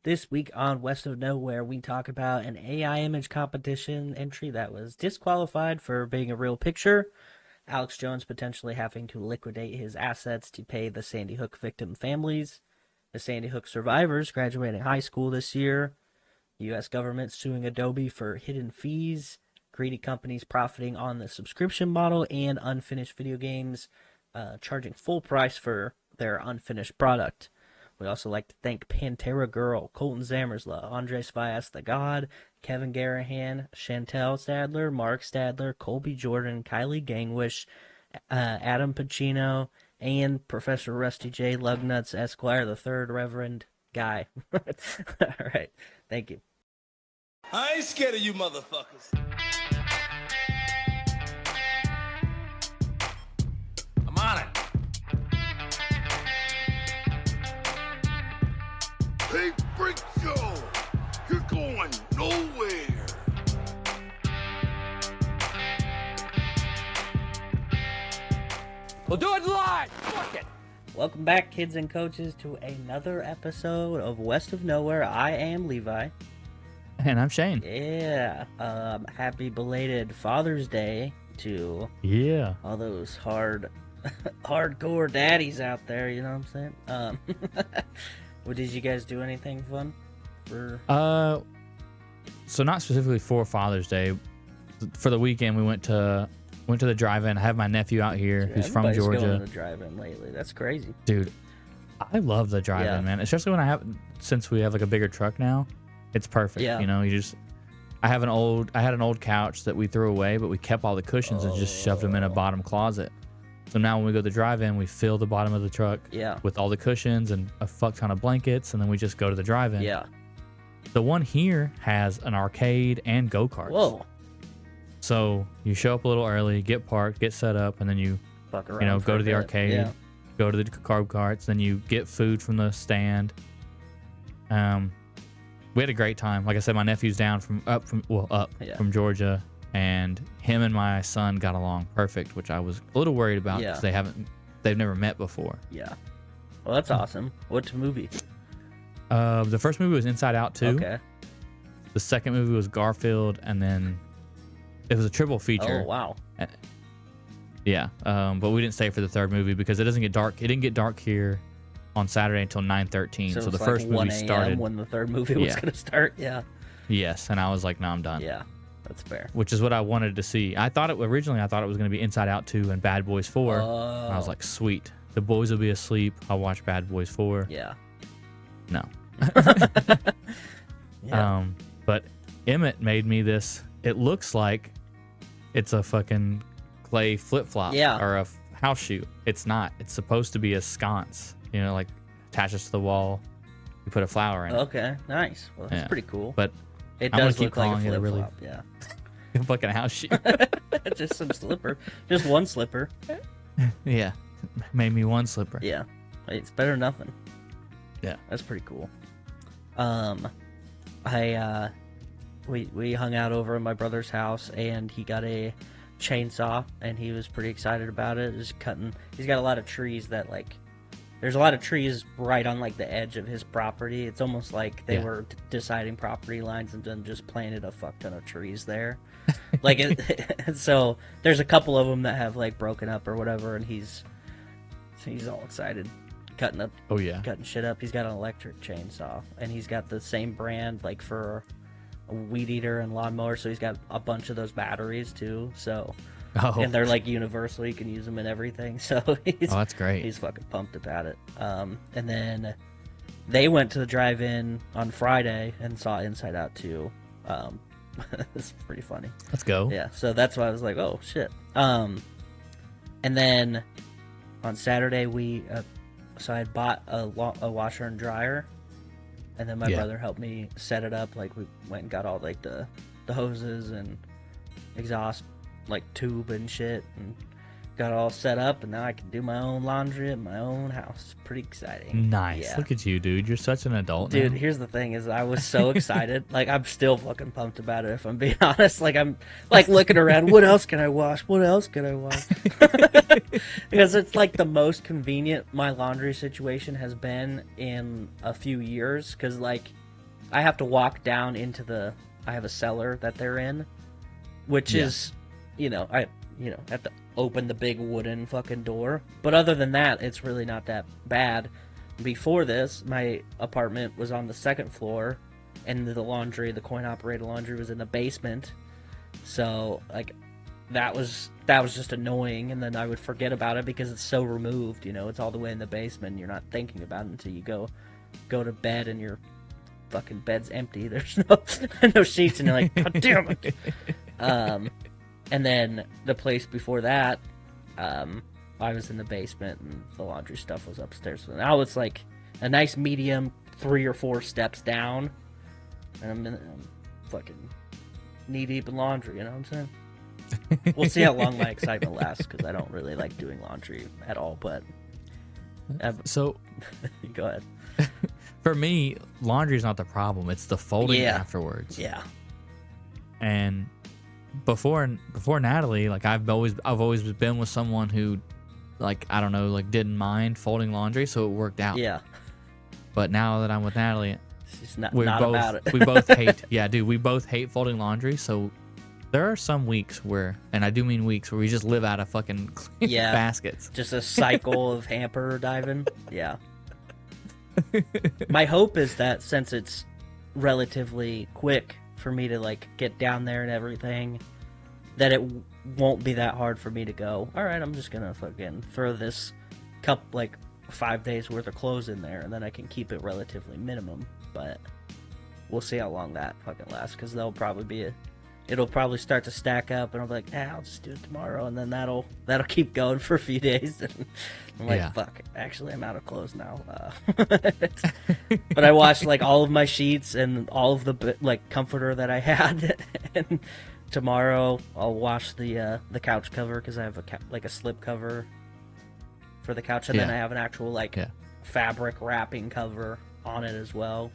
This week on West of Nowhere, we talk about an AI image competition entry that was disqualified for being a real picture, Alex Jones potentially having to liquidate his assets to pay the Sandy Hook victim families, the Sandy Hook survivors graduating high school this year, U.S. government suing Adobe for hidden fees, greedy companies profiting on the subscription model, and unfinished video games charging full price for their unfinished product. We also like to thank Pantera Girl, Colton Zammersla, Andres Vyas the God, Kevin Garahan, Chantel Stadler, Mark Stadler, Colby Jordan, Kylie Gangwish, Adam Pacino, and Professor Rusty J. Lugnuts, Esquire, the Third Reverend Guy. All right. Thank you. I ain't scared of you motherfuckers. I'm on it. Hey, Freak Show! You're going nowhere! We'll do it live! Fuck it! Welcome back, kids and coaches, to another episode of West of Nowhere. I am Levi. And I'm Shane. Yeah. Happy belated Father's Day to all those hardcore daddies out there, you know what I'm saying? Well, did you guys do anything fun for? So not specifically for Father's Day. For the weekend, we went to the drive-in. I have my nephew out here who's from Georgia. Going to the drive-in lately. That's crazy, dude. I love the drive-in, man. Especially when since we have like a bigger truck now, it's perfect. Yeah. You know, I had an old couch that we threw away, but we kept all the cushions and just shoved them in a bottom closet. So now when we go to the drive-in, we fill the bottom of the truck with all the cushions and a fuck ton of blankets, and then we just go to the drive-in. Yeah. The one here has an arcade and go-karts. Whoa. So you show up a little early, get parked, get set up, and then you fuck around go to the arcade, yeah. go to the go-karts, then you get food from the stand. We had a great time. Like I said, my nephew's down from Georgia, and him and my son got along perfect, which I was a little worried about because they've never met before. Yeah. Well, that's awesome. What movie? The first movie was Inside Out 2. Okay. The second movie was Garfield, and then it was a triple feature. Oh, wow. Yeah. But we didn't stay for the third movie because it doesn't get dark. It didn't get dark here on Saturday until 9:13. So the first movie started when the third movie was going to start. Yeah. Yes, and I was like, no, I'm done. Yeah. That's fair. Which is what I wanted to see. Originally I thought it was going to be Inside Out 2 and Bad Boys 4. Oh. And I was like, sweet. The boys will be asleep. I'll watch Bad Boys 4. Yeah. No. Yeah. But Emmett made me this. It looks like it's a fucking clay flip-flop or a house shoe. It's not. It's supposed to be a sconce. You know, like attaches to the wall. You put a flower in it. Okay. Nice. Well, that's pretty cool. But it I'm does gonna keep look like a calling it a flip-flop. Yeah. fucking house shoe. Just some slipper. Just one slipper. Yeah. Made me one slipper. Yeah. It's better than nothing. Yeah. That's pretty cool. We hung out over at my brother's house, and he got a chainsaw, and he was pretty excited about it. Just cutting. He's got a lot of trees that, like, there's a lot of trees right on, like, the edge of his property. It's almost like they were deciding property lines and then just planted a fuck ton of trees there. Like, so there's a couple of them that have, like, broken up or whatever, and he's all excited. Cutting shit up. He's got an electric chainsaw, and he's got the same brand, like, for a weed eater and lawnmower, so he's got a bunch of those batteries too. So, and they're like universal; you can use them in everything. So that's great. He's fucking pumped about it. And then they went to the drive-in on Friday and saw Inside Out 2. It's pretty funny. Let's go. Yeah. So that's why I was like, oh shit. And then on Saturday so I bought a washer and dryer, and then my brother helped me set it up. Like, we went and got all, like, the hoses and exhaust, like, tube and shit, and got it all set up, and now I can do my own laundry at my own house. It's pretty exciting. Nice. Yeah. Look at you, dude. You're such an adult Dude, now. here's the thing is I was so excited. Like, I'm still fucking pumped about it, if I'm being honest. Like, I'm, like, looking around. What else can I wash? What else can I wash? Because it's, like, the most convenient my laundry situation has been in a few years. Because, like, I have to walk down into I have a cellar that they're in, which is, I have to open the big wooden fucking door. But other than that, it's really not that bad. Before this, my apartment was on the second floor, and the coin-operated laundry was in the basement. So, like, that was just annoying, and then I would forget about it because it's so removed, it's all the way in the basement, and you're not thinking about it until you go to bed, and your fucking bed's empty. There's no sheets, and you're like, God damn it. And then the place before that, I was in the basement, and the laundry stuff was upstairs. So now it's like a nice medium 3 or 4 steps down, and I'm fucking knee-deep in laundry, you know what I'm saying? We'll see how long my excitement lasts, because I don't really like doing laundry at all, but... So... Go ahead. For me, laundry is not the problem. It's the folding afterwards. Yeah. And before Natalie, like I've always been with someone who, like, I don't know, like didn't mind folding laundry, so it worked out. Yeah. But now that I'm with Natalie, she's not about it. We both hate. Yeah, dude, we both hate folding laundry. So there are some weeks where, and I do mean weeks, where we just live out of fucking baskets. Just a cycle of hamper diving. Yeah. My hope is that since it's relatively quick for me to like get down there and everything, that it won't be that hard for me to go, all right, I'm just gonna fucking throw this 5 days worth of clothes in there, and then I can keep it relatively minimum. But we'll see how long that fucking lasts, because it'll probably start to stack up, and I'll be like, I'll just do it tomorrow, and then that'll keep going for a few days. And I'm like, fuck, actually, I'm out of clothes now. But I washed like all of my sheets and all of the like comforter that I had, and tomorrow I'll wash the couch cover, because I have a slip cover for the couch, and then I have an actual fabric wrapping cover on it as well,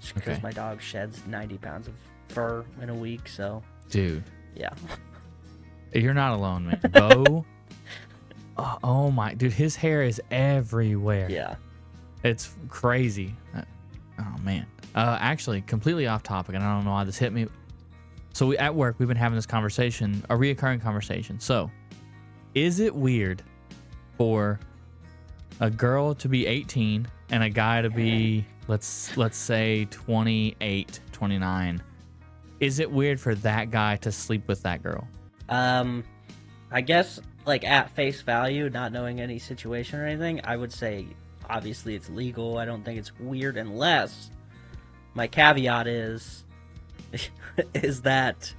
just because my dog sheds 90 pounds of fur in a week. So, dude, yeah, you're not alone, man. Bo, oh my, dude, his hair is everywhere. Yeah, it's crazy. Oh man, actually, completely off topic, and I don't know why this hit me. So at work, we've been having this conversation, a reoccurring conversation. So, is it weird for a girl to be 18 and a guy to be, let's say 28, 29? Is it weird for that guy to sleep with that girl? I guess, like, at face value, not knowing any situation or anything, I would say, obviously, it's legal. I don't think it's weird, unless my caveat is that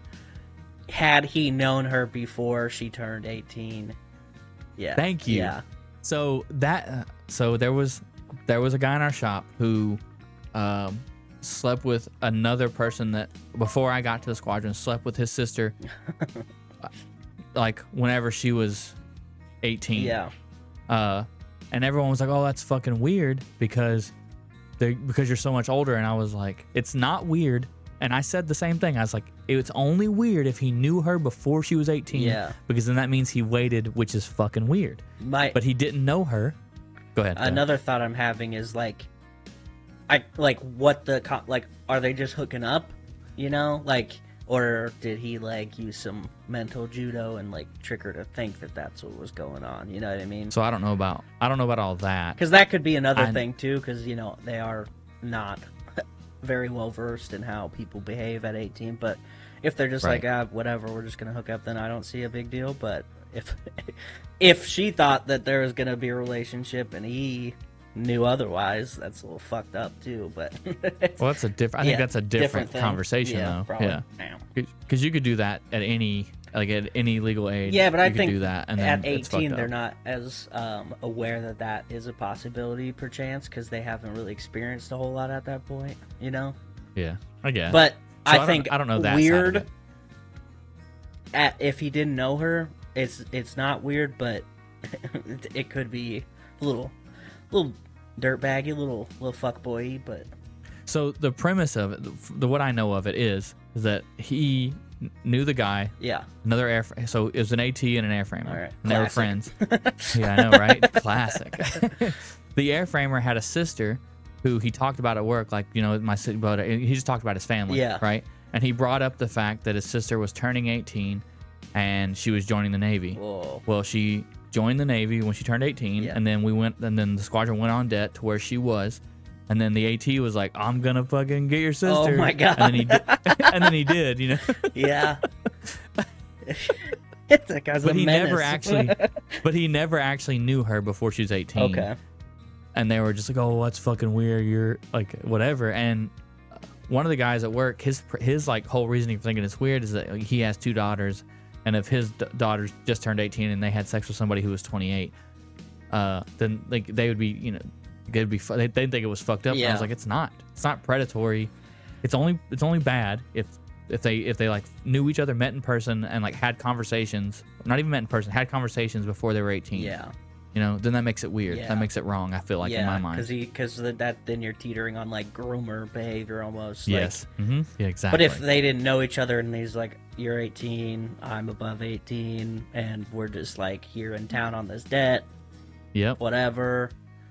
had he known her before she turned 18, yeah. Thank you. Yeah. So there was a guy in our shop who slept with another person that, before I got to the squadron, slept with his sister like whenever she was 18. Yeah. And everyone was like, oh, that's fucking weird because you're so much older. And I was like, it's not weird. And I said the same thing. I was like, it's only weird if he knew her before she was 18. Yeah. Because then that means he waited, which is fucking weird. But he didn't know her. Go ahead. Another thought I'm having is are they just hooking up, or did he use some mental judo and trick her to think that that's what was going on? You know what I mean? So I don't know about all that, because that could be another thing too. Because they are not very well versed in how people behave at 18. But if they're just whatever, we're just gonna hook up, then I don't see a big deal. But if she thought that there was gonna be a relationship and he knew otherwise, that's a little fucked up too. But well, that's a different. I think that's a different conversation, though. Probably. Yeah, because you could do that at any legal age. Yeah, but I think do that, and at then 18 they're not as aware that is a possibility, perchance, because they haven't really experienced a whole lot at that point. Yeah, I guess. But so I think I don't know that weird. If he didn't know her, it's not weird, but it could be a little dirtbaggy, little fuckboy. But so the premise of it, what I know of it is that he knew the guy. Yeah. Another so it was an AT and an airframer. All right. And they were friends. Yeah, I know, right? Classic. The airframer had a sister who he talked about at work, like, you know, my city brother, he just talked about his family, right? And he brought up the fact that his sister was turning 18 and she was joining the Navy. Whoa. Well, she joined the Navy when she turned 18, and then the squadron went on debt to where she was. And then the AT was like, I'm gonna fucking get your sister. Oh my god. And then he did, and then he did, you know. Yeah. That guy's but a he menace. but he never actually knew her before she was 18. Okay. And they were just like, oh, that's fucking weird. You're like, whatever. And one of the guys at work, his like whole reasoning for thinking it's weird is that he has 2 daughters, and if his daughters just turned 18 and they had sex with somebody who was 28, then like they would be, you know, they'd think it was fucked up. And I was like, it's not predatory. It's only bad if they like knew each other, met in person, and like had conversations. Not even met in person, had conversations before they were 18. Yeah. You know, then that makes it weird. Yeah. That makes it wrong. I feel like in my mind. Because that then you're teetering on like groomer behavior almost. Yes. Like, Yeah, exactly. But if they didn't know each other and he's like, you're 18, I'm above 18, and we're just like here in town on this debt. Yep. Whatever.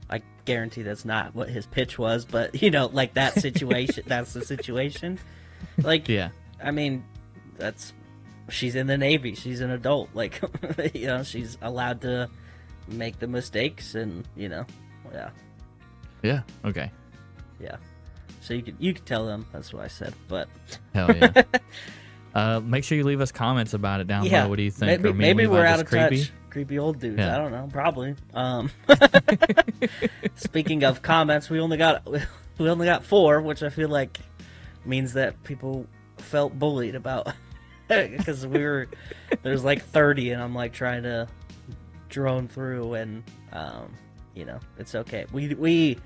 I guarantee that's not what his pitch was, but you know, like that situation, that's the situation. Like, yeah. I mean, she's in the Navy. She's an adult. Like, you know, she's allowed to make the mistakes, and you know, yeah, okay, yeah. So you could tell them that's what I said, but hell yeah. Make sure you leave us comments about it down below. What do you think? Maybe we're out of creepy? touch. Creepy old dudes. Yeah. I don't know. Probably. Speaking of comments, we only got 4, which I feel like means that people felt bullied about because there's like 30, and I'm like trying to drone through, and you know, it's okay. We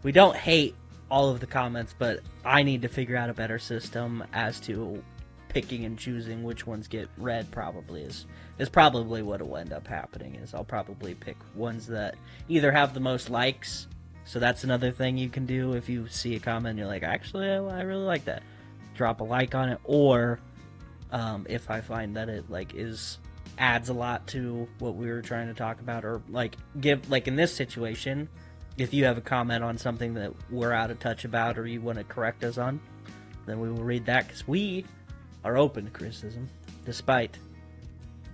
don't hate all of the comments, but I need to figure out a better system as to picking and choosing which ones get read. Probably is probably what will end up happening. Is I'll probably pick ones that either have the most likes, so that's another thing you can do. If you see a comment and you're like, actually I really like that, drop a like on it. Or if I find that it like adds a lot to what we were trying to talk about, or like give, like in this situation, if you have a comment on something that we're out of touch about or you want to correct us on, then we will read that, because we are open to criticism despite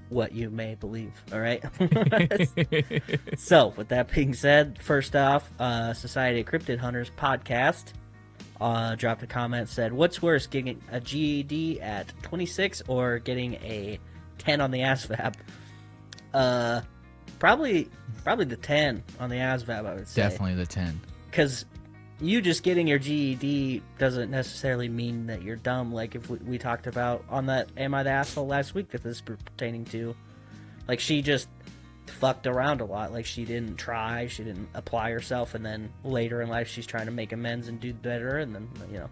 what you may believe. All right. So with that being said, first off, Society of Cryptid Hunters podcast dropped a comment, said, what's worse, getting a GED at 26 or getting a 10 on the ASVAB? Probably the 10 on the ASVAB, I would say. Definitely the 10. Because you just getting your GED doesn't necessarily mean that you're dumb. Like if we talked about on that Am I the Asshole last week that this is pertaining to. Like, she just fucked around a lot. Like, she didn't try, she didn't apply herself, and then later in life she's trying to make amends and do better, and then, you know.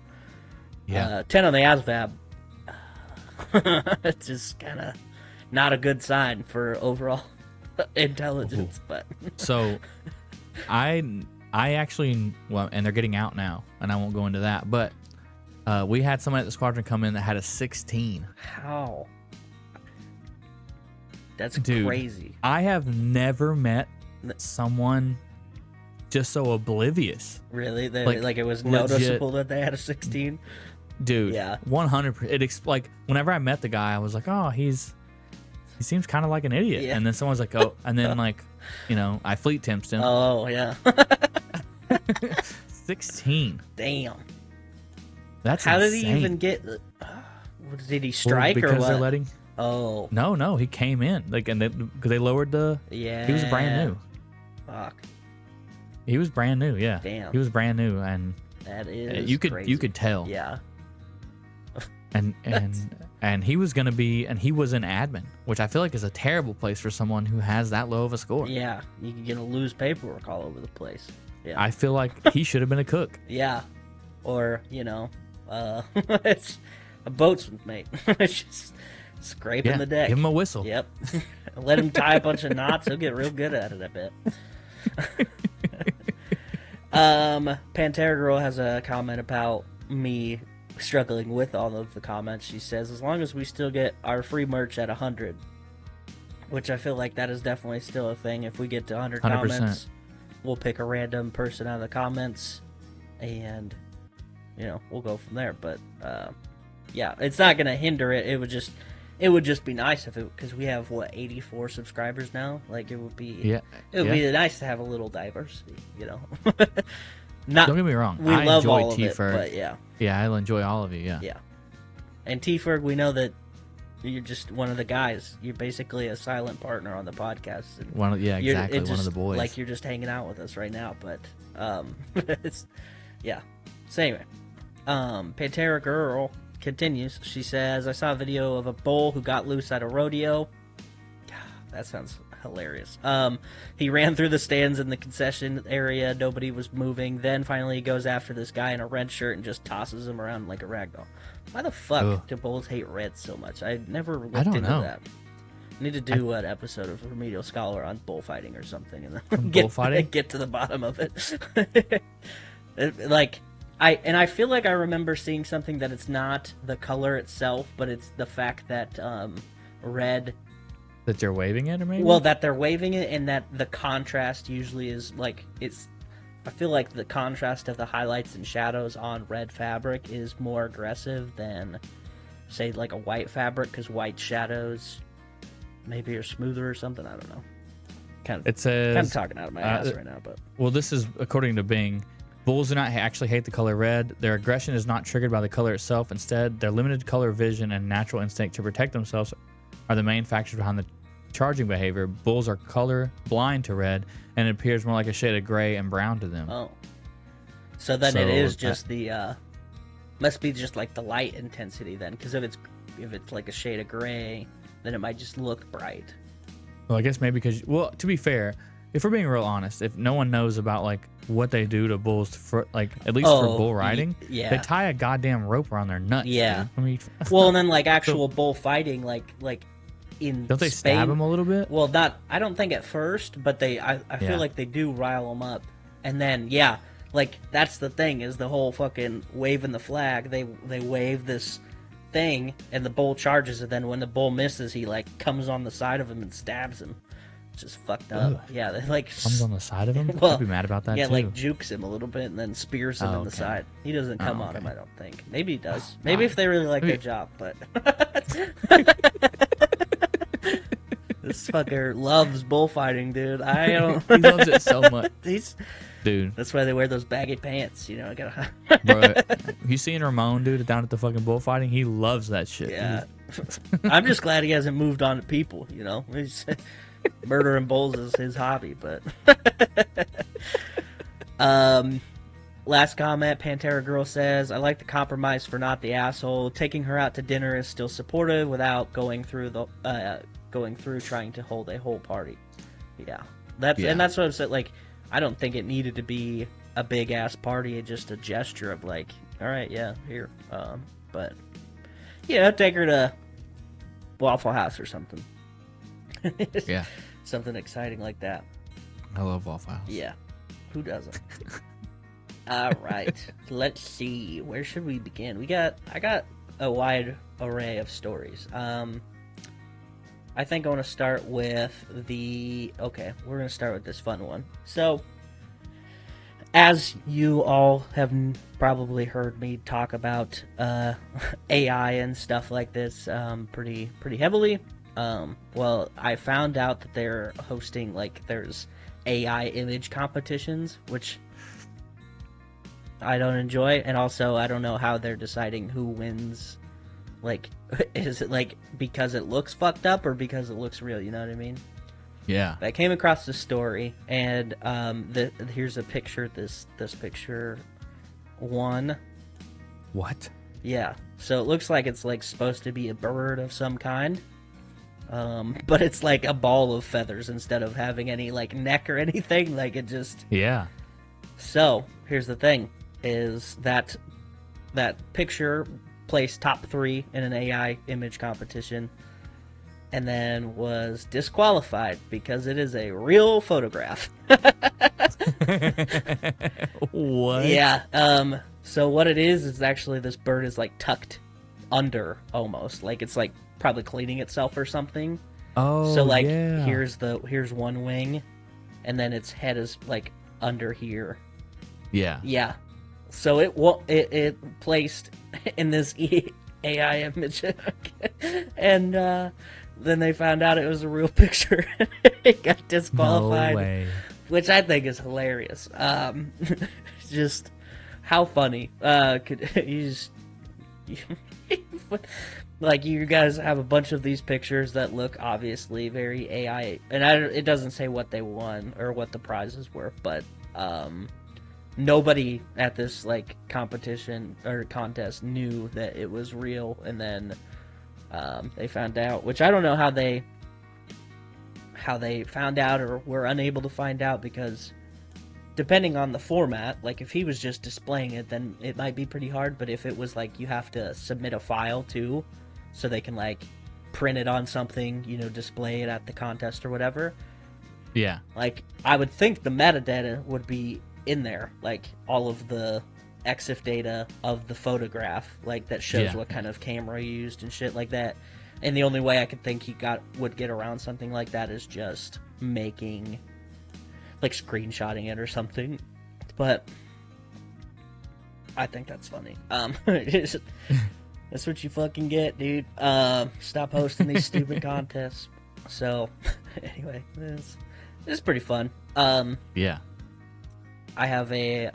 Yeah. 10 on the ASVAB. It's just kind of not a good sign for overall intelligence. Ooh. But so I actually, well, and they're getting out now, and I won't go into that, but we had someone at the squadron come in that had a 16. How? That's Dude, crazy. I have never met someone just so oblivious. Really? Like it was legit, noticeable that they had a 16? Dude, yeah. 100%. Like, whenever I met the guy, I was like, oh, he seems kind of like an idiot. Yeah. And then someone's like, oh, and then like, you know, I fleet temped him. Oh, yeah. 16. Damn. That's How insane. did he even get? Did he strike or what? Because they're letting. Oh. No, he came in because they lowered the. Yeah. He was brand new. Fuck. He was brand new. Yeah. Damn. He was brand new, and that is you crazy. could tell. Yeah. And he was gonna be, and he was an admin, which I feel like is a terrible place for someone who has that low of a score. Yeah, you can get a loose paperwork all over the place. Yeah. I feel like he should have been a cook. Yeah, or you know, it's a boatswain mate. It's just scraping the deck. Give him a whistle. Yep. Let him tie a bunch of knots. He'll get real good at it, I bet. Pantera Girl has a comment about me struggling with all of the comments. She says, as long as we still get our free merch at 100, which I feel like that is definitely still a thing. If we get to 100 100%. comments, we'll pick a random person out of the comments and we'll go from there. But yeah, it's not gonna hinder it. It would just be nice if it, because we have 84 subscribers now. Like, it would be be nice to have a little diversity. Not, don't get me wrong. We I love enjoy all of it, T-Ferg. but yeah, I'll enjoy all of you. Yeah. And T-Ferg, we know that you're just one of the guys. You're basically a silent partner on the podcast. And exactly. One of the boys. Like, you're just hanging out with us right now. But yeah. So anyway, Pantera Girl continues. She says, I saw a video of a bull who got loose at a rodeo. That sounds hilarious. He ran through the stands in the concession area. Nobody was moving. Then finally he goes after this guy in a red shirt and just tosses him around like a ragdoll. Why the fuck do bulls hate red so much? I never looked into that. I need to do an episode of Remedial Scholar on bullfighting or something, and then get to the bottom of it. I feel like I remember seeing something that it's not the color itself, but it's the fact that red. That they're waving it, or maybe? Well, that they're waving it, and that the contrast usually is like I feel like the contrast of the highlights and shadows on red fabric is more aggressive than, say, like a white fabric, because white shadows maybe are smoother or something. I don't know. Kind of talking out of my ass right now, but well, this is according to Bing. Bulls do not actually hate the color red. Their aggression is not triggered by the color itself. Instead, their limited color vision and natural instinct to protect themselves are the main factors behind the charging behavior. Bulls are color blind to red, and it appears more like a shade of gray and brown to them. Oh. So then it is just must be just like the light intensity then, because if it's like a shade of gray, then it might just look bright. Well, I guess maybe because, well, to be fair, if we're being real honest, if no one knows about like what they do to bulls for, like, at least for bull riding, they tie a goddamn rope around their nuts. Yeah. Dude. I mean, well, and then like actual bull fighting, like in don't they Spain, stab them a little bit? Well, I don't think at first, but I feel like they do rile them up, and then like that's the thing, is the whole fucking waving the flag. They wave this thing, and the bull charges, and then when the bull misses, he like comes on the side of him and stabs him. It's just fucked up. Ugh. Yeah, they like comes on the side of him. Well, I'd be mad about that. Yeah, too. like jukes him a little bit and then spears him in the side. He doesn't come on him, I don't think. Maybe he does. Maybe if they really like their job, but this fucker loves bullfighting, dude. I don't. He loves it so much. Dude, that's why they wear those baggy pants. I gotta. Bro, you seen Ramon, dude, down at the fucking bullfighting? He loves that shit. Yeah. I'm just glad he hasn't moved on to people. He's murdering bulls is his hobby, but. Last comment, Pantera Girl says, I like the compromise for not the asshole. Taking her out to dinner is still supportive without going through trying to hold a whole party. Yeah. And that's what I'm saying. Like, I don't think it needed to be a big ass party. It's just a gesture of like, all right, yeah, here. But take her to Waffle House or something. Yeah. Something exciting like that. I love Waffle House. Yeah. Who doesn't? All right. Let's see. Where should we begin? I got a wide array of stories. I think I want to start with we're going to start with this fun one. So, as you all have probably heard me talk about AI and stuff like this pretty heavily. Well, I found out that they're hosting, there's AI image competitions, which I don't enjoy, and also I don't know how they're deciding who wins. Like, is it because it looks fucked up or because it looks real? You know what I mean? Yeah. I came across this story, and here's a picture. This picture won. What? Yeah. So it looks like it's supposed to be a bird of some kind. But it's like a ball of feathers instead of having any neck or anything. It just. Yeah. So here's the thing: is that picture placed top 3 in an AI image competition, and then was disqualified because it is a real photograph. What? Yeah. So what it is actually this bird is tucked under almost, it's probably cleaning itself or something. Oh. So yeah. here's one wing, and then its head is under here. Yeah. Yeah. So it placed in this AI image, and then they found out it was a real picture. It got disqualified, No way. which I think is hilarious. Just how funny. Could you just like you guys have a bunch of these pictures that look obviously very AI, and it doesn't say what they won or what the prizes were, but nobody at this like competition or contest knew that it was real, and then they found out, which I don't know how they found out or were unable to find out, because depending on the format, like if he was just displaying it, then it might be pretty hard, but if it was like you have to submit a file too, so they can like print it on something, you know, display it at the contest or whatever. Yeah. Like I would think the metadata would be in there, like all of the EXIF data of the photograph, like that shows what kind of camera you used and shit like that. And the only way I could think he would get around something like that is just making, like screenshotting it or something. But I think that's funny. That's what you fucking get, dude. Stop hosting these stupid contests. So, anyway, this is pretty fun. Yeah. I have a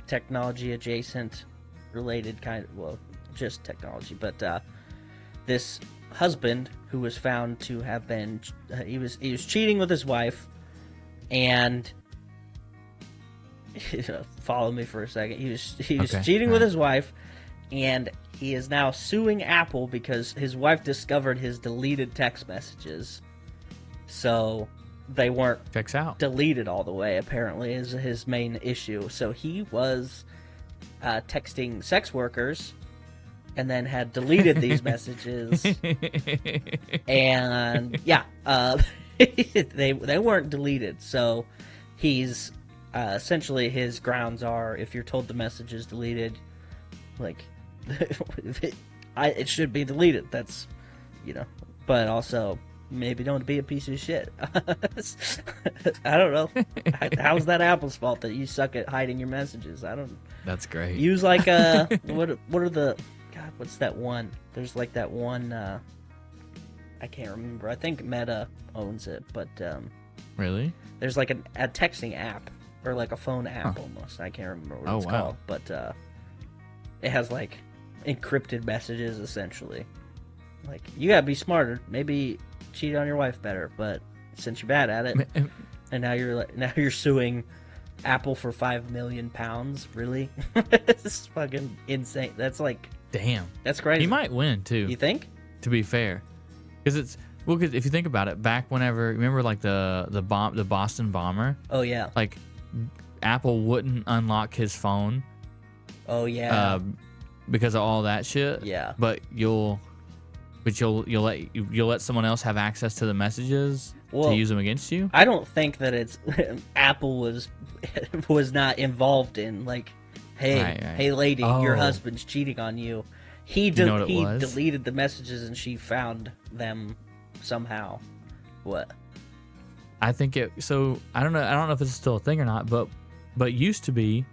technology adjacent related just technology, but this husband who was found to have been he was cheating with his wife, and follow me for a second. He was cheating with his wife, and he is now suing Apple because his wife discovered his deleted text messages. So they weren't deleted all the way, apparently, is his main issue. So he was texting sex workers and then had deleted these messages. And yeah, they weren't deleted. So he's essentially, his grounds are, if you're told the message is deleted, like it should be deleted. That's, you know, but also maybe don't be a piece of shit. I don't know. How's that Apple's fault that you suck at hiding your messages? I don't. That's great. Use like what are the, God, what's that one? There's like that one. I can't remember. I think Meta owns it, but really, there's like a texting app or like a phone app almost. I can't remember what it's called, but it has like encrypted messages essentially. Like, you gotta be smarter. Maybe cheat on your wife better. But since you're bad at it, and now you're suing Apple for £5 million, really? It's fucking insane. That's like, damn, that's crazy. He might win too. You think? To be fair, because cause if you think about it, back whenever, remember like the Boston bomber? Oh yeah. Like, Apple wouldn't unlock his phone. Oh yeah. Because of all that shit. Yeah. But you'll let someone else have access to the messages to use them against you. I don't think that it's Apple was not involved in, like, hey lady, your husband's cheating on you. He deleted the messages and she found them somehow. What? I think so I don't know if it's still a thing or not, but used to be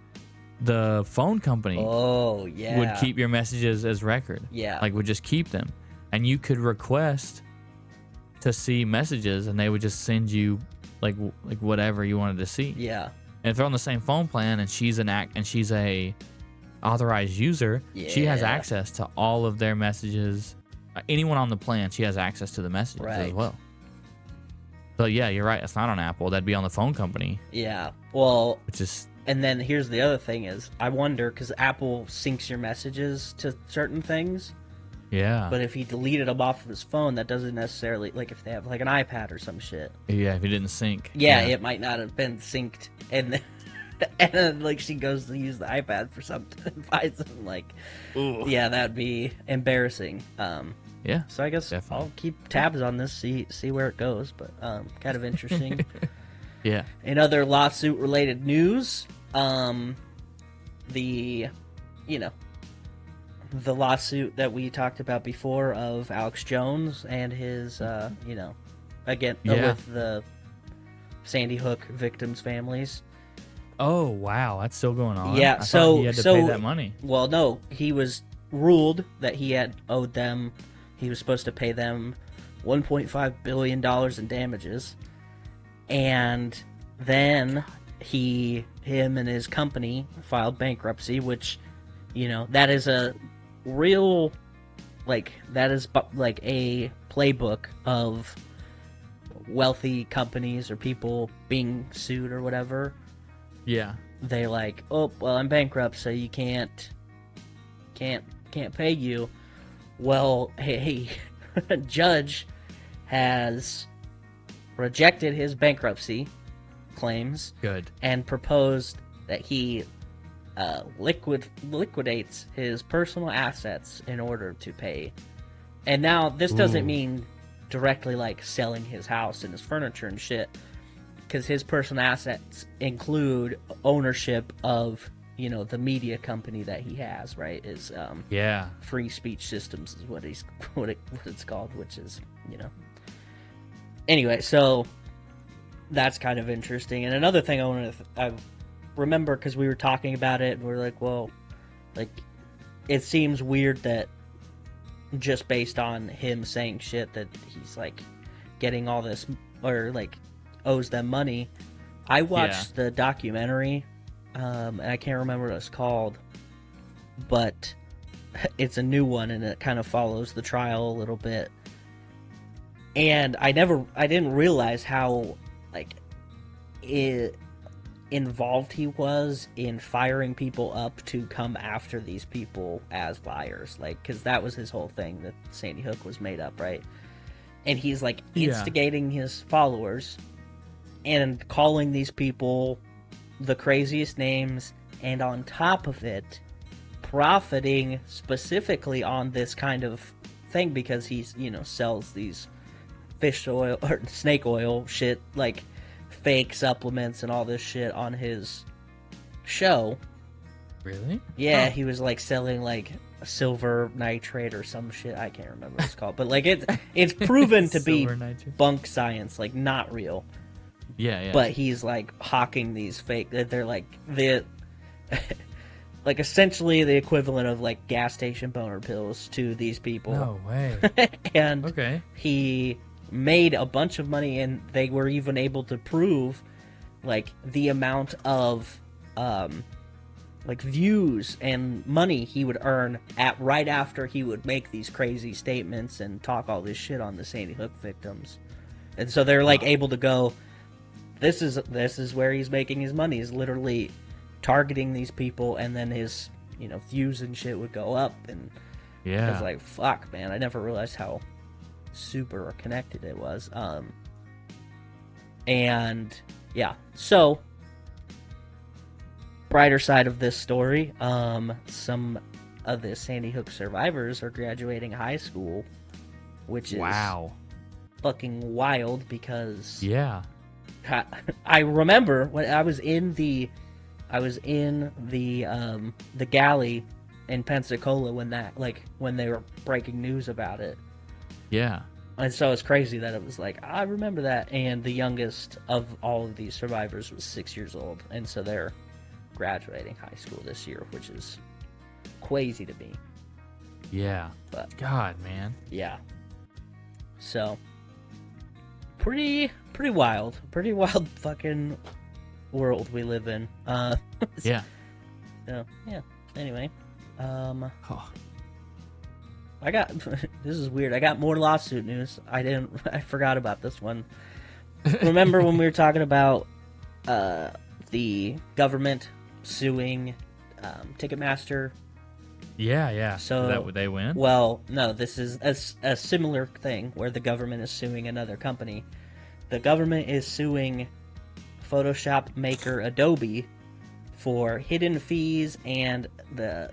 the phone company would keep your messages as record. Yeah. Like, would just keep them. And you could request to see messages, and they would just send you like whatever you wanted to see. Yeah. And if they're on the same phone plan, and she's a authorized user, she has access to all of their messages. Anyone on the plan, she has access to the messages as well. So yeah, you're right. It's not on Apple. That'd be on the phone company. Yeah. Well, which is. And then here's the other thing is, I wonder, because Apple syncs your messages to certain things. Yeah. But if he deleted them off of his phone, that doesn't necessarily, like if they have like an iPad or some shit. Yeah, if he didn't sync. Yeah, it might not have been synced. And then like she goes to use the iPad for something and finds them, like, ooh. Yeah, that'd be embarrassing. Yeah. So I guess definitely. I'll keep tabs on this, see where it goes, but kind of interesting. Yeah. In other lawsuit related news, the lawsuit that we talked about before of Alex Jones and his, with the Sandy Hook victims' families. Oh wow, that's still going on. Yeah, I so thought he had to pay that money. Well, no, he was ruled that he had owed them. He was supposed to pay them $1.5 billion in damages, and then him and his company filed bankruptcy, which, you know, that is a real, that is like a playbook of wealthy companies or people being sued or whatever. Yeah. They like, oh, well, I'm bankrupt, so you can't pay you. Well, hey, judge has rejected his bankruptcy claims. Good. And proposed that he liquidates his personal assets in order to pay. And now this doesn't mean directly like selling his house and his furniture and shit, because his personal assets include ownership of, you know, the media company that he has, right? Is Free Speech Systems is what it's called, which is, you know. Anyway, so that's kind of interesting. And another thing I remember, because we were talking about it, and we are like, well, like, it seems weird that just based on him saying shit that he's like getting all this, or like owes them money. I watched the documentary, and I can't remember what it's called, but it's a new one, and it kind of follows the trial a little bit. And I didn't realize how like involved he was in firing people up to come after these people as liars, like, because that was his whole thing, that Sandy Hook was made up, right? And he's like instigating his followers and calling these people the craziest names, and on top of it, profiting specifically on this kind of thing, because he's, you know, sells these fish oil or snake oil shit, like fake supplements and all this shit on his show. Really? Yeah, he was like selling like silver nitrate or some shit. I can't remember what it's called, but like it's proven to be bunk science, like not real. Yeah. But he's like hawking these fake. They're like like essentially the equivalent of like gas station boner pills to these people. No way. And he made a bunch of money, and they were even able to prove like the amount of like views and money he would earn right after he would make these crazy statements and talk all this shit on the Sandy Hook victims. And so they're like able to go, this is where he's making his money, is literally targeting these people, and then his, you know, views and shit would go up. And I was like, fuck, man, I never realized how super connected it was. And yeah, so brighter side of this story, some of the Sandy Hook survivors are graduating high school, which is fucking wild, because I remember when I was in the galley in Pensacola when they were breaking news about it. Yeah. And so it's crazy that it was like, I remember that. And the youngest of all of these survivors was 6 years old. And so they're graduating high school this year, which is crazy to me. Yeah. But God, man. Yeah. So pretty wild. Pretty wild fucking world we live in. Yeah. So, yeah. Anyway. I got this is weird. I got more lawsuit news. I forgot about this one. Remember when we were talking about the government suing Ticketmaster? Yeah. So that would they win? Well, no, this is a similar thing where the government is suing another company. The government is suing Photoshop maker Adobe for hidden fees and the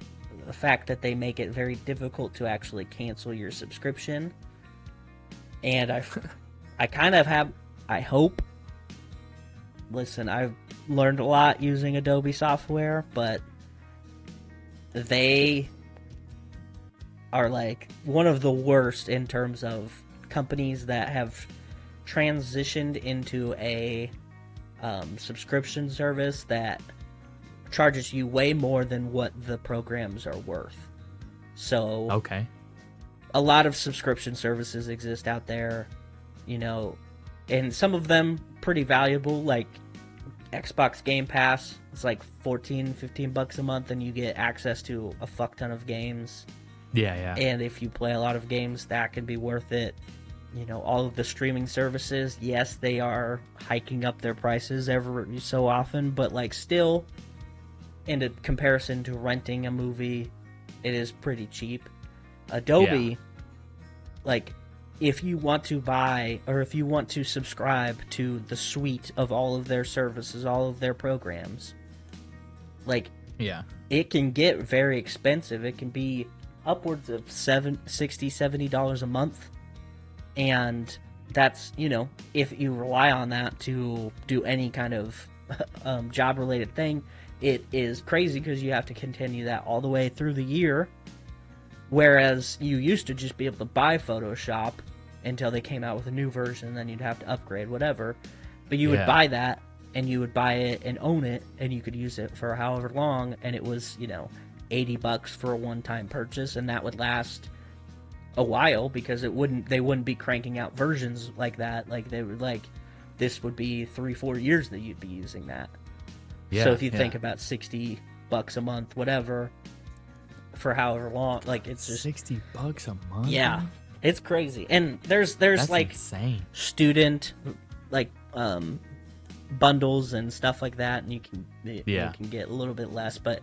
fact that they make it very difficult to actually cancel your subscription. And I kind of have, I hope, listen, I've learned a lot using Adobe software, but they are like one of the worst in terms of companies that have transitioned into a subscription service that charges you way more than what the programs are worth. So Okay. a lot of subscription services exist out there, and some of them pretty valuable, like Xbox Game Pass. It's like $14-15 a month, and you get access to a fuck ton of games. Yeah. And if you play a lot of games, that can be worth it. All of the streaming services, yes, they are hiking up their prices every so often, but like still, in a comparison to renting a movie, it is pretty cheap. Adobe, like, if you want to buy or if you want to subscribe to the suite of all of their services, all of their programs, like, it can get very expensive. It can be upwards of $60-70 a month. And that's, if you rely on that to do any kind of job-related thing, it is crazy because you have to continue that all the way through the year. Whereas you used to just be able to buy Photoshop until they came out with a new version, and then you'd have to upgrade, whatever. But you would buy that, and you would buy it and own it, and you could use it for however long, and it was, $80 for a one-time purchase, and that would last a while because they wouldn't be cranking out versions like that. Like, they would, like, this would be 3-4 years that you'd be using that. So if you think about $60 a month, whatever, for however long, like, it's just $60 a month. Yeah, it's crazy. And there's That's like insane. student like bundles and stuff like that, and you can get a little bit less, but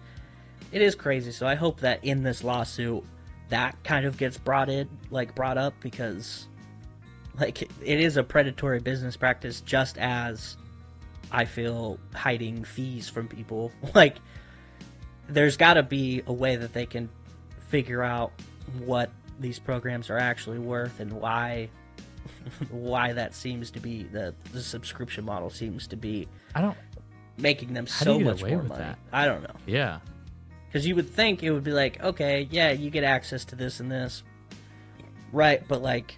it is crazy. So I hope that in this lawsuit that kind of gets brought up, because like it is a predatory business practice, just as I feel hiding fees from people. Like, there's got to be a way that they can figure out what these programs are actually worth and why that seems to be the subscription model seems to be making them so much more money. That? I don't know. Yeah. Because you would think it would be like, okay, yeah, you get access to this and this, right? But like,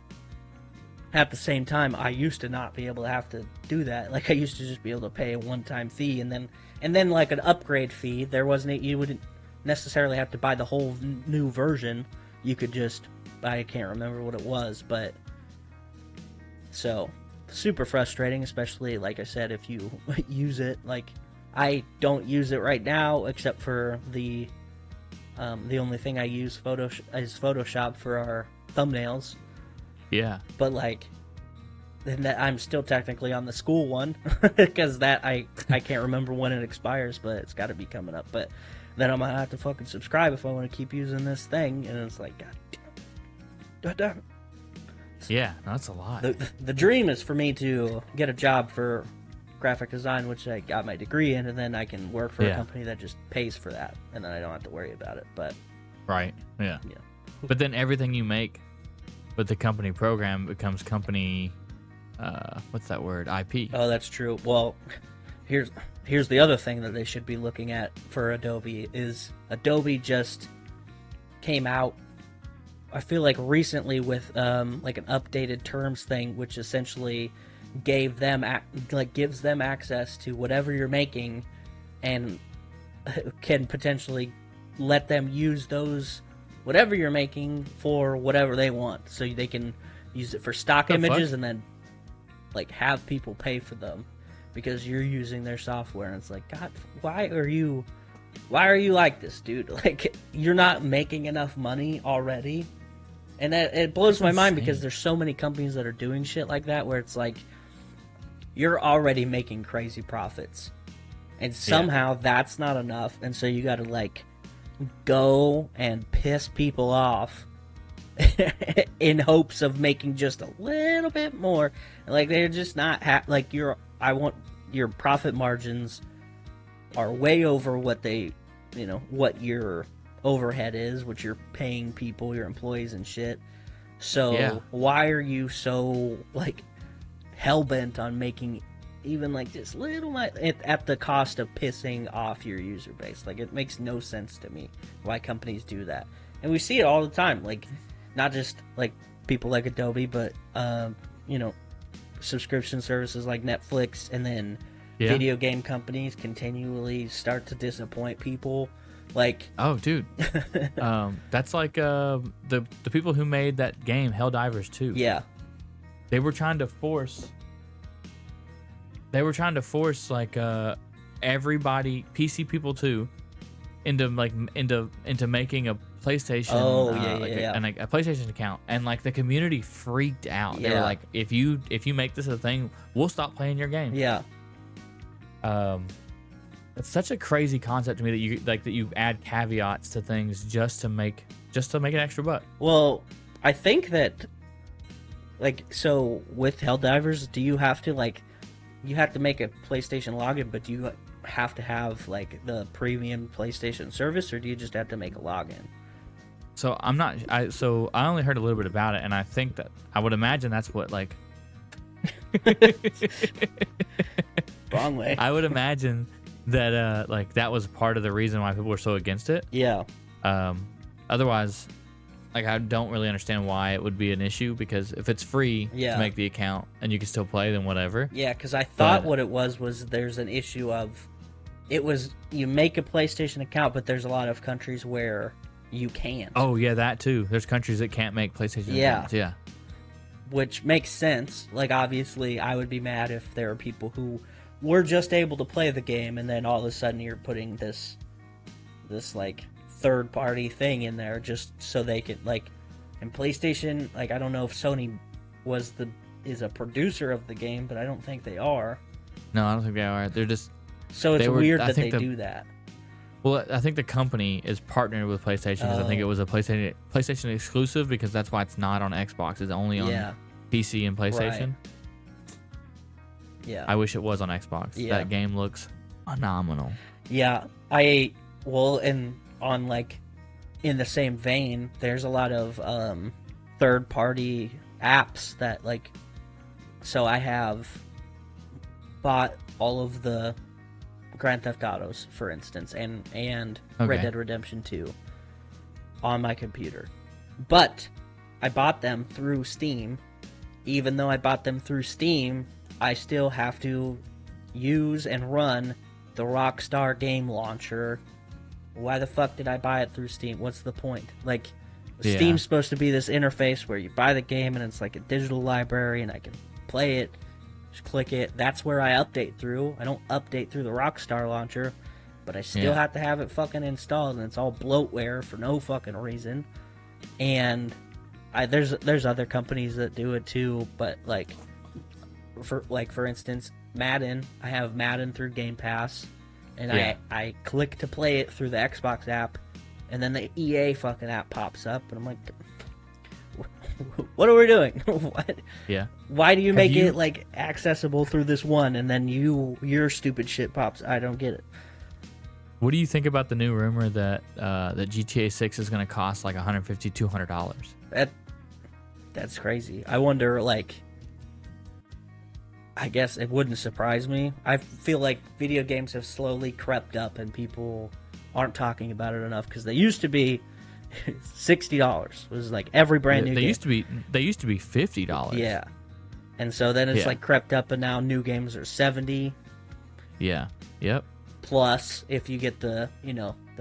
at the same time, I used to not be able to have to do that. Like, I used to just be able to pay a one-time fee, and then like an upgrade fee. You wouldn't necessarily have to buy the whole new version. You could just, I can't remember what it was, but so super frustrating, especially like I said, if you use it. Like, I don't use it right now, except for the only thing I use is Photoshop for our thumbnails. Yeah. But like, then that I'm still technically on the school one because that I can't remember when it expires, but it's got to be coming up. But then I'm gonna have to fucking subscribe if I want to keep using this thing, and it's like, God damn. Yeah, that's a lot. The dream is for me to get a job for graphic design, which I got my degree in, and then I can work for a company that just pays for that, and then I don't have to worry about it. But right, yeah. But then everything you make with the company program becomes company, what's that word? IP. Oh, that's true. Well, here's the other thing that they should be looking at for Adobe is Adobe just came out, I feel like recently, with like an updated terms thing, which essentially gives them access to whatever you're making, and can potentially let them use those whatever you're making for whatever they want. So they can use it for stock images and then like have people pay for them because you're using their software. And it's like, God, why are you like this, dude? Like, you're not making enough money already. And it blows my mind because there's so many companies that are doing shit like that, where it's like, you're already making crazy profits, and somehow that's not enough, and so you gotta like go and piss people off in hopes of making just a little bit more. Like, they're just not your profit margins are way over what they, what your overhead is, what you're paying people, your employees and shit. So why are you so like hell-bent on making even like this little at the cost of pissing off your user base? Like, it makes no sense to me why companies do that. And we see it all the time, like, not just like people like Adobe, but subscription services like Netflix, and then video game companies continually start to disappoint people. Like, oh, dude, that's like the people who made that game Helldivers 2. Yeah, they were trying to force like everybody, PC people too, into making a PlayStation. Oh, a PlayStation account, and like the community freaked out. They were like, if you make this a thing, we'll stop playing your game. Yeah. It's such a crazy concept to me that you add caveats to things just to make an extra buck. Well, I think that, like, so with Helldivers, do you have to make a PlayStation login, but do you have to have like the premium PlayStation service, or do you just have to make a login? So I only heard a little bit about it, and I think that I would imagine that's what like wrong way. I would imagine that like that was part of the reason why people were so against it. Yeah. Otherwise, like, I don't really understand why it would be an issue, because if it's free to make the account and you can still play, then whatever. Yeah, because I thought what it was there's an issue of you make a PlayStation account, but there's a lot of countries where you can't. Oh yeah, that too. There's countries that can't make PlayStation accounts. Yeah. Which makes sense. Like, obviously, I would be mad if there are people who were just able to play the game, and then all of a sudden you're putting this like third-party thing in there just so they could, like, and PlayStation, like, I don't know if Sony is a producer of the game, but I don't think they are. No, I don't think they are. They're just... So it's weird that they do that. Well, I think the company is partnered with PlayStation, because I think it was a PlayStation exclusive, because that's why it's not on Xbox. It's only on PC and PlayStation. Right. Yeah. I wish it was on Xbox. Yeah. That game looks phenomenal. Yeah. On like, in the same vein, there's a lot of third-party apps that, like, so I have bought all of the Grand Theft Autos, for instance, and Red Dead Redemption 2 on my computer. But I bought them through Steam. Even though I bought them through Steam, I still have to use and run the Rockstar game launcher. Why the fuck did I buy it through Steam? What's the point? Like, Steam's supposed to be this interface where you buy the game and it's like a digital library and I can play it, just click it. That's where I update through. I don't update through the Rockstar launcher, but I still have to have it fucking installed, and it's all bloatware for no fucking reason. And there's other companies that do it too, but like for instance, Madden, I have Madden through Game Pass. And I click to play it through the Xbox app, and then the EA fucking app pops up, and I'm like, what are we doing? What? Yeah. Why do you make it like accessible through this one, and then your stupid shit pops? I don't get it. What do you think about the new rumor that that GTA 6 is going to cost like $150, $200? That's crazy. I wonder, like, I guess it wouldn't surprise me. I feel like video games have slowly crept up and people aren't talking about it enough, because they used to be $60. It was like every brand new game. They used to be $50. Yeah. And so then it's like crept up, and now new games are $70. Yeah. Yep. Plus, if you get the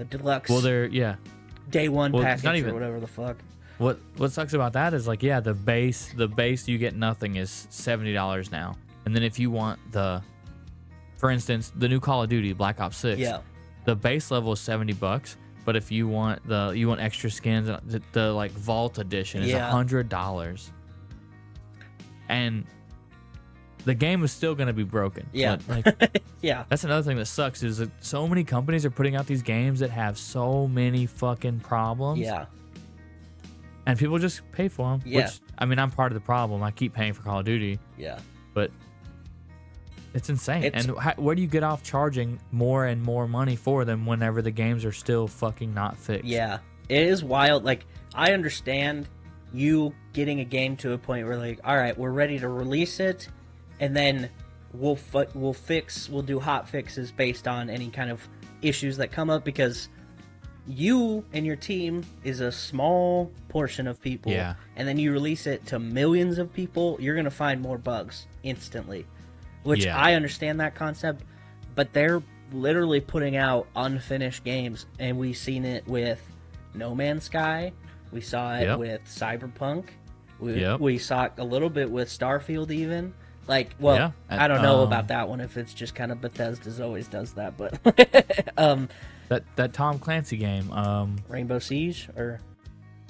deluxe day one package or whatever the fuck. What sucks about that is, like, the base you get nothing is $70 now. And then if you want for instance, the new Call of Duty, Black Ops 6, the base level is $70, but if you want extra skins, the like Vault Edition is $100. And the game is still going to be broken. Yeah. But, like, that's another thing that sucks, is that so many companies are putting out these games that have so many fucking problems. Yeah. And people just pay for them. Yeah. Which, I mean, I'm part of the problem. I keep paying for Call of Duty. Yeah. But it's insane. And where do you get off charging more and more money for them whenever the games are still fucking not fixed? Yeah. It is wild. Like, I understand you getting a game to a point where, like, all right, we're ready to release it, and then we'll do hot fixes based on any kind of issues that come up, because you and your team is a small portion of people. Yeah. And then you release it to millions of people, you're going to find more bugs instantly. which Yeah. I understand that concept, but they're literally putting out unfinished games, and we've seen it with No Man's Sky. We saw it Yep. with Cyberpunk. Yep. We saw it a little bit with Starfield even. Like, well, Yeah. I don't know about that one, if it's just kind of Bethesda's always does that, but That Tom Clancy game. Rainbow Siege or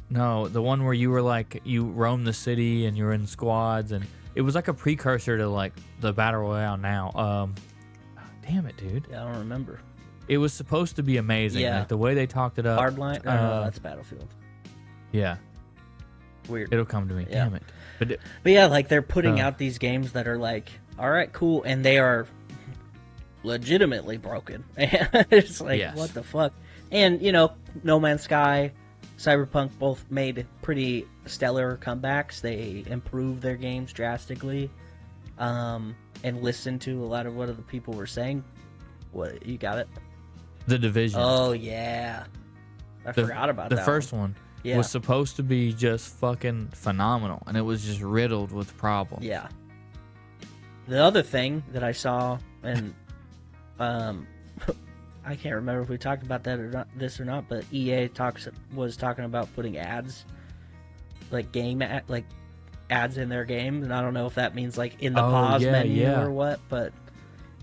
No, the one where you were like you roam the city and you're in squads, and it was like a precursor to like the battle royale now. Damn it, dude! yeah, I don't remember. It was supposed to be amazing. Yeah. Like the way they talked it up. Hardline? No, that's Battlefield. Yeah, Weird. it'll come to me. Yeah. Damn it! But But yeah, like they're putting Oh. out these games that are like, all right, cool, and they are legitimately broken. It's like, Yes. what the fuck? And you know, No Man's Sky, Cyberpunk both made pretty stellar comebacks. They improved their games drastically, and listened to a lot of what other people were saying. What, you got it? The Division. Oh yeah, I forgot about the that. first one. Yeah. Was supposed to be just fucking phenomenal, and it was just riddled with problems. Yeah. The other thing that I saw, and I can't remember if we talked about that or not, this or not, but EA was talking about putting ads, like ads in their game, and I don't know if that means like in the pause menu or what. But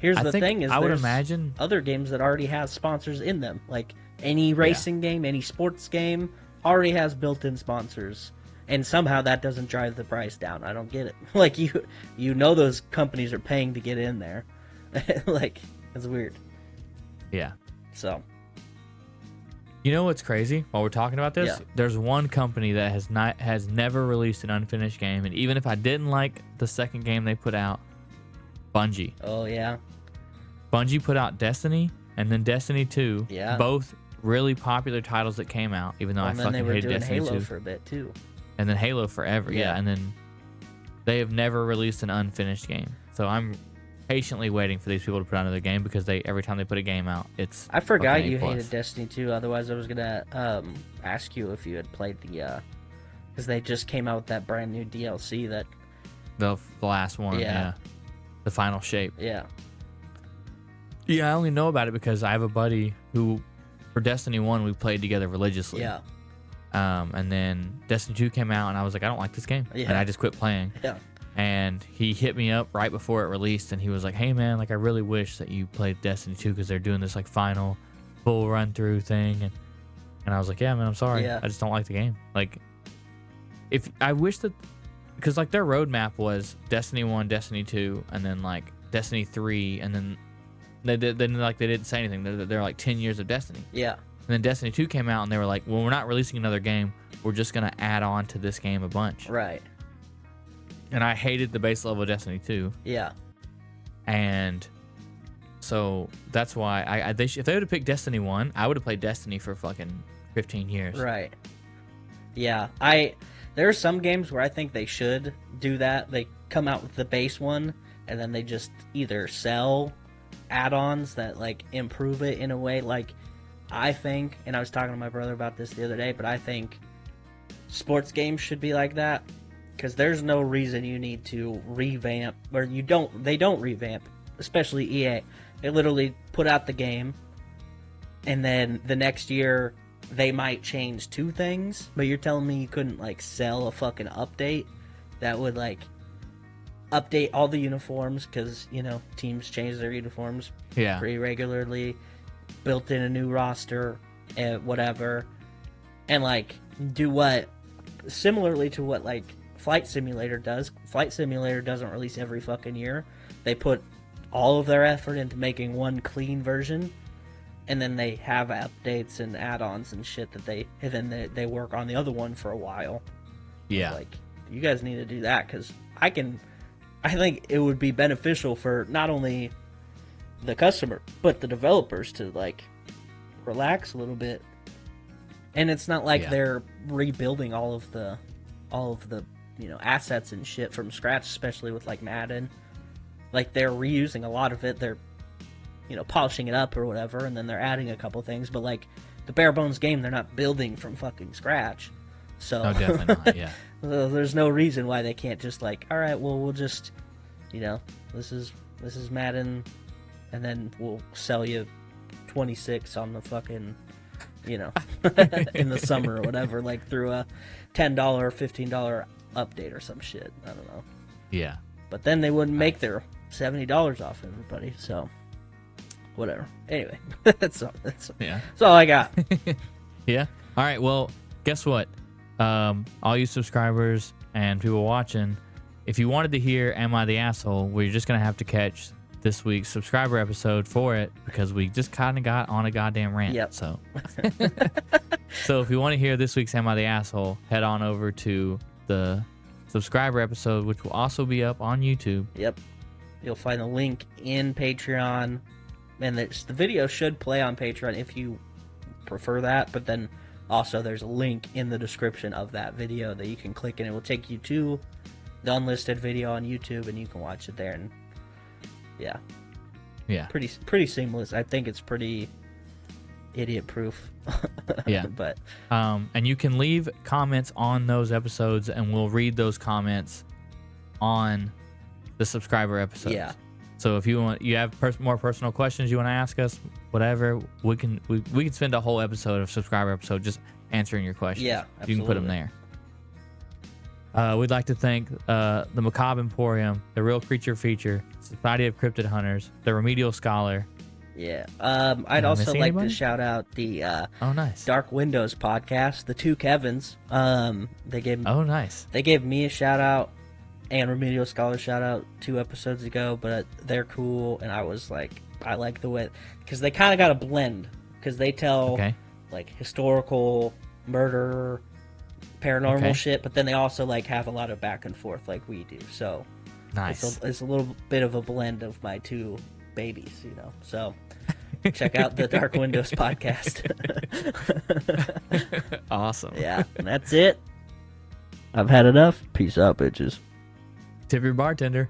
here's the thing: is I would there's imagine other games that already have sponsors in them, like any racing game, any sports game already has built-in sponsors. And somehow that doesn't drive the price down. I don't get it. Like, you know those companies are paying to get in there. Like, it's weird. Yeah. So, You know what's crazy? While we're talking about this, Yeah. there's one company that has never released an unfinished game, and even if I didn't like the second game they put out, Bungie. oh yeah. Bungie put out Destiny and then Destiny 2. Yeah. Both really popular titles that came out, even though I And then they fucking were hated doing Destiny Halo 2. for a bit too. And then Halo forever, yeah. Yeah. And then they have never released an unfinished game. So I'm patiently waiting for these people to put out another game because every time they put a game out, it's I forgot fucking you A+. hated Destiny 2. Otherwise, I was gonna ask you if you had played the because they just came out with that brand new DLC that the last one, Yeah. yeah. The final shape. yeah. Yeah, I only know about it because I have a buddy who, for Destiny 1, we played together religiously. Yeah. And then Destiny 2 came out, and I was like, I don't like this game. Yeah. And I just quit playing. Yeah. And he hit me up right before it released, and he was like, hey, man, like, I really wish that you played Destiny 2 because they're doing this, like, final full run-through thing. And I was like, yeah, man, I'm sorry. Yeah. I just don't like the game. Like, if I wish that, because, like, their roadmap was Destiny 1, Destiny 2, and then, like, Destiny 3, and then they didn't say anything. They're like 10 years of Destiny. Yeah. And then Destiny 2 came out, and they were like, well, we're not releasing another game. We're just going to add on to this game a bunch. Right. And I hated the base level of Destiny 2. Yeah. And so that's why if they would have picked Destiny 1, I would have played Destiny for fucking 15 years. Right. Yeah. There are some games where I think they should do that. They come out with the base one, and then they just either sell add-ons that like improve it in a way. Like, I think, and I was talking to my brother about this the other day, but I think sports games should be like that, because there's no reason you need to revamp, or they don't revamp, especially EA. They literally put out the game, and then the next year they might change two things, but you're telling me you couldn't like sell a fucking update that would like update all the uniforms, because you know teams change their uniforms Yeah. pretty regularly, built in a new roster and whatever, and like do what similarly to what like Flight Simulator does. Flight Simulator doesn't release every fucking year. They put all of their effort into making one clean version, and then they have updates and add-ons and shit that they work on the other one for a while. Yeah. Like, you guys need to do that, because I think it would be beneficial for not only the customer but the developers to like relax a little bit. And it's not like they're rebuilding all of the assets and shit from scratch, especially with like Madden. Like, they're reusing a lot of it. They're polishing it up or whatever, and then they're adding a couple things, but like the bare bones game, they're not building from fucking scratch. So No, definitely not. Yeah. there's no reason why they can't just like, all right, well, we'll just, this is this is Madden, and then we'll sell you 26 on the fucking, you know, in the summer or whatever, like through a $10 or $15 update or some shit. I don't know. Yeah. But then they wouldn't make their $70 off everybody, so whatever. Anyway, that's all I got. Yeah. All right. Well, guess what? All you subscribers and people watching, if you wanted to hear "Am I the Asshole," well, you're just gonna have to catch this week's subscriber episode for it, because we just kind of got on a goddamn rant. Yep. So, so if you want to hear this week's "Am I the Asshole," head on over to the subscriber episode, which will also be up on YouTube. Yep. You'll find the link in Patreon, and the video should play on Patreon if you prefer that, but then also there's a link in the description of that video that you can click, and it will take you to the unlisted video on YouTube, and you can watch it there. And yeah, pretty seamless. I think it's pretty idiot proof. Yeah. But and you can leave comments on those episodes, and we'll read those comments on the subscriber episodes. Yeah. So if you have more personal questions you want to ask us, whatever, we can spend a whole episode of subscriber episode just answering your questions. Yeah, absolutely. You can put them there. We'd like to thank the Macabre Emporium, the Real Creature Feature, Society of Cryptid Hunters, the Remedial Scholar. Yeah. I'd also like anybody? to shout out the nice Dark Windows podcast, the two Kevins. They gave me a shout out and Remedial Scholar shout out 2 episodes ago, but they're cool, and I was like, I like the way, because they kind of got a blend, because they tell like historical murder, paranormal shit, but then they also like have a lot of back and forth like we do. So nice. It's a little bit of a blend of my 2 babies, you know. So check out the Dark Windows podcast. Awesome. Yeah, and that's it. I've had enough. Peace out, bitches. Tip your bartender.